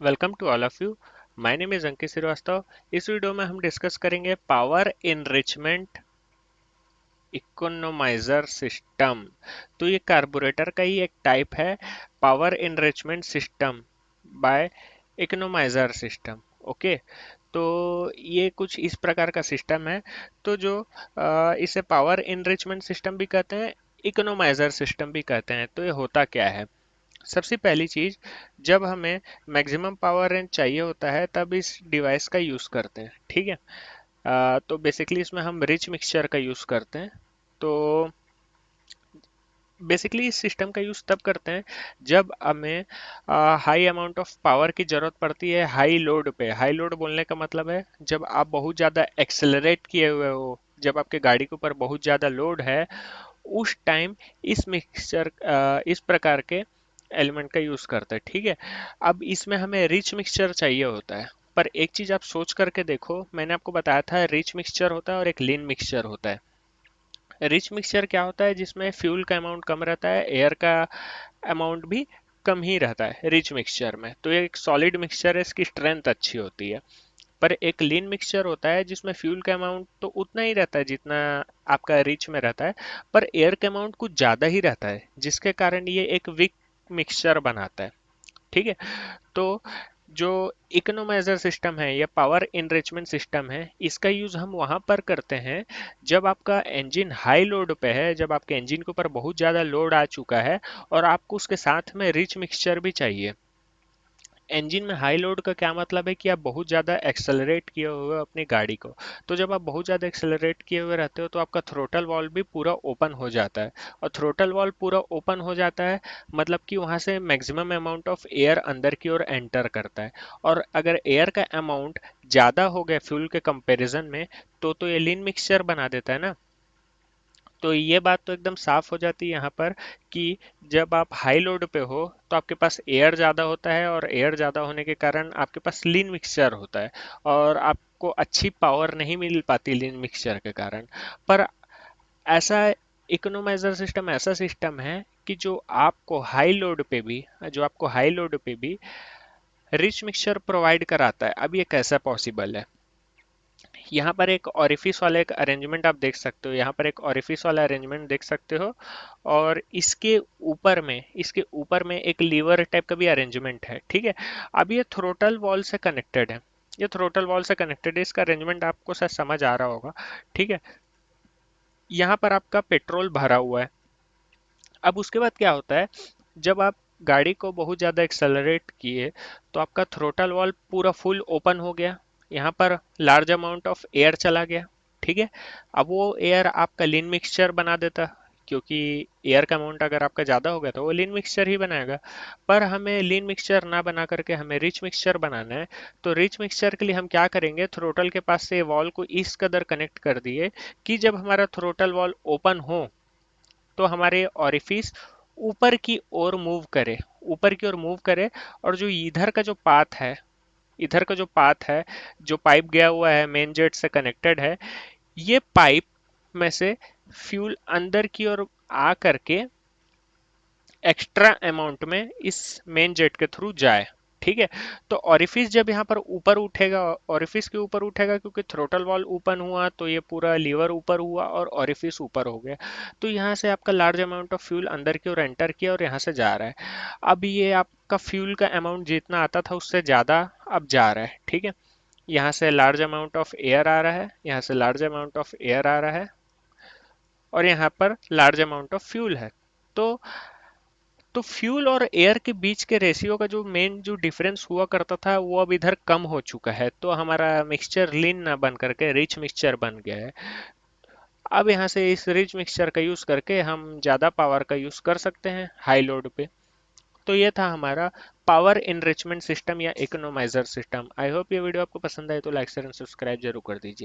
Welcome to all of you. My name is Ankit Shrivastava. इस video में हम डिस्कस करेंगे पावर इनरिचमेंट इकोनोमाइजर सिस्टम। तो ये कार्बोरेटर का ही एक टाइप है, power enrichment system by economiser system. Okay, तो ये कुछ इस प्रकार का सिस्टम है। तो जो इसे पावर इनरिचमेंट सिस्टम भी कहते हैं, इकोनोमाइजर सिस्टम भी कहते हैं। तो ये होता क्या है? सबसे पहली चीज, जब हमें मैक्सिमम पावर रेंज चाहिए होता है तब इस डिवाइस का यूज करते हैं। ठीक है। तो बेसिकली इसमें हम रिच मिक्सचर का यूज करते हैं। तो बेसिकली इस सिस्टम का यूज तब करते हैं जब हमें हाई अमाउंट ऑफ पावर की जरूरत पड़ती है हाई लोड पे। हाई लोड बोलने का मतलब है जब आप बहुत ज़्यादा एक्सेलरेट किए हुए हो, जब आपके गाड़ी के ऊपर बहुत ज़्यादा लोड है, उस टाइम इस प्रकार के एलिमेंट का यूज करते हैं। ठीक है। अब इसमें हमें रिच मिक्सचर चाहिए होता है, पर एक चीज आप सोच करके देखो, मैंने आपको बताया था रिच मिक्सचर होता है और एक लीन मिक्सचर होता है। रिच मिक्सचर क्या होता है? जिसमें फ्यूल का अमाउंट कम रहता है, एयर का अमाउंट भी कम ही रहता है रिच मिक्सचर में। तो ये एक सॉलिड मिक्सचर है, इसकी स्ट्रेंथ अच्छी होती है। पर एक लीन मिक्सचर होता है जिसमें फ्यूल का अमाउंट तो उतना ही रहता है जितना आपका रिच में रहता है, पर एयर का अमाउंट कुछ ज़्यादा ही रहता है, जिसके कारण ये एक वीक मिक्सचर बनाता है। ठीक है। तो जो इकोनोमाइजर सिस्टम है या पावर इनरिचमेंट सिस्टम है, इसका यूज हम वहां पर करते हैं जब आपका इंजन हाई लोड पे है, जब आपके इंजन के ऊपर बहुत ज़्यादा लोड आ चुका है और आपको उसके साथ में रिच मिक्सचर भी चाहिए। इंजन में हाई लोड का क्या मतलब है कि आप बहुत ज़्यादा एक्सेलरेट किए हुए हो अपनी गाड़ी को। तो जब आप बहुत ज़्यादा एक्सेलरेट किए हुए रहते हो तो आपका थ्रोटल वॉल्व भी पूरा ओपन हो जाता है। और थ्रोटल वॉल्व पूरा ओपन हो जाता है मतलब कि वहाँ से मैक्सिमम अमाउंट ऑफ एयर अंदर की ओर एंटर करता है। और अगर एयर का अमाउंट ज़्यादा हो गया फ्यूल के कंपैरिजन में, तो ये लीन मिक्सचर बना देता है ना। तो ये बात तो एकदम साफ हो जाती है यहाँ पर कि जब आप हाई लोड पे हो तो आपके पास एयर ज़्यादा होता है, और एयर ज़्यादा होने के कारण आपके पास लीन मिक्सचर होता है, और आपको अच्छी पावर नहीं मिल पाती लीन मिक्सचर के कारण। पर ऐसा इकोनोमाइजर सिस्टम ऐसा सिस्टम है कि जो आपको हाई लोड पे भी रिच मिक्सचर प्रोवाइड कराता है। अब ये कैसा पॉसिबल है? यहाँ पर एक ऑरिफिस वाला एक अरेंजमेंट आप देख सकते हो, यहाँ पर एक ऑरिफिस वाला अरेंजमेंट देख सकते हो, और इसके ऊपर में एक लीवर टाइप का भी अरेंजमेंट है। ठीक है। अब ये थ्रोटल वॉल से कनेक्टेड है। ये थ्रोटल वॉल से कनेक्टेड है, इसका अरेंजमेंट आपको शायद समझ आ रहा होगा। ठीक है। यहाँ पर आपका पेट्रोल भरा हुआ है। अब उसके बाद क्या होता है, जब आप गाड़ी को बहुत ज़्यादा एक्सेलरेट किए तो आपका थ्रोटल वॉल्व पूरा फुल ओपन हो गया, यहाँ पर लार्ज अमाउंट ऑफ एयर चला गया। ठीक है। अब वो एयर आपका लीन मिक्सचर बना देता, क्योंकि एयर का अमाउंट अगर आपका ज़्यादा हो गया तो वो लीन मिक्सचर ही बनाएगा। पर हमें लीन मिक्सचर ना बना करके हमें रिच मिक्सचर बनाना है। तो रिच मिक्सचर के लिए हम क्या करेंगे, थ्रोटल के पास से वॉल्व को इस कदर कनेक्ट कर दिए कि जब हमारा थ्रोटल वॉल्व ओपन हो तो हमारे ऑरिफिस ऊपर की ओर मूव करे। और जो इधर का जो पाथ है, जो पाइप गया हुआ है मेन जेट से कनेक्टेड है, ये पाइप में से फ्यूल अंदर की ओर आ करके एक्स्ट्रा अमाउंट में इस मेन जेट के थ्रू जाए। ठीक है। तो ऑरिफिस जब यहाँ पर ऊपर उठेगा, ऑरिफिस के ऊपर उठेगा क्योंकि थ्रोटल वॉल्व ओपन हुआ तो ये पूरा लीवर ऊपर हुआ और ऑरिफिस ऊपर हो गया। तो यहाँ से आपका लार्ज अमाउंट ऑफ फ्यूल अंदर की ओर एंटर किया और यहाँ से जा रहा है। अब ये आपका फ्यूल का अमाउंट जितना आता था उससे ज़्यादा अब जा रहा है। ठीक है। यहाँ से लार्ज अमाउंट ऑफ एयर आ रहा है, यहाँ से लार्ज अमाउंट ऑफ एयर आ रहा है, और यहाँ पर लार्ज अमाउंट ऑफ फ्यूल है। तो फ्यूल और एयर के बीच के रेशियो का जो डिफरेंस हुआ करता था वो अब इधर कम हो चुका है, तो हमारा मिक्सचर लीन ना बन करके रिच मिक्सचर बन गया है। अब यहाँ से इस रिच मिक्सचर का यूज करके हम ज़्यादा पावर का यूज कर सकते हैं हाई लोड पे। तो ये था हमारा पावर इनरिचमेंट सिस्टम या इकोनोमाइजर सिस्टम। आई होप ये वीडियो आपको पसंद आए तो लाइक शेयर एंड सब्सक्राइब जरूर कर दीजिए।